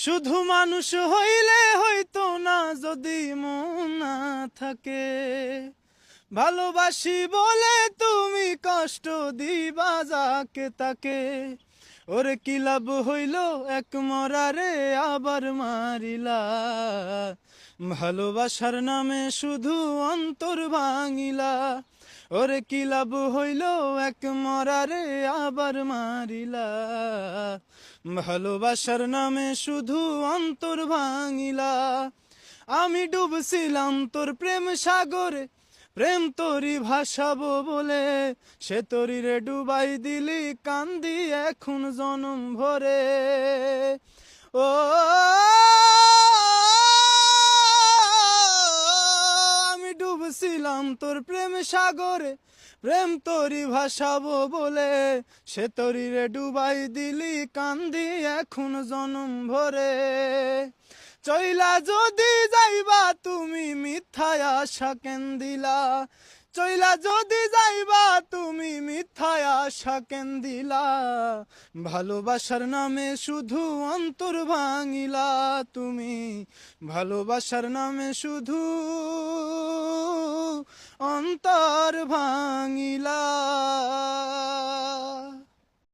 শুধু মানুষ হইলে হইতো না যদি মন না থাকে। ভালোবাসি বলে তুমি কষ্ট দিবা যাকে তাকে। ওরে কি লাভ হইল এক মরারে আবার মারিলা। ভালোবাসার নামে শুধু অন্তর ভাঙিলা। ওরে কি লাভ হইল এক মরারে আবার মারিলা। ভালোবাসার নামে শুধু অন্তর ভাঙিলা। আমি ডুবছিলাম তোর প্রেম সাগরে, প্রেম তোরি ভাসাবো বলে। সে তরি রে ডুবাই দিলি কান্দি এখন জনম ভরে। ও আমি ডুবছিলাম তোর প্রেম সাগরে, প্রেম তোরি ভাসাবো বলে। সে তরি রে ডুবাই দিলি কান্দি এখন জনম ভরে। চইলা যদি যাইবা তুমি মিথ্যায় আশা কেন দিলা। চইলা যদি যাইবা তুমি মিথ্যায় আশা কেন দিলা। ভালোবাসার নামে শুধু অন্তর ভাঙিলা তুমি। ভালোবাসার নামে শুধু অন্তর ভাঙিলা।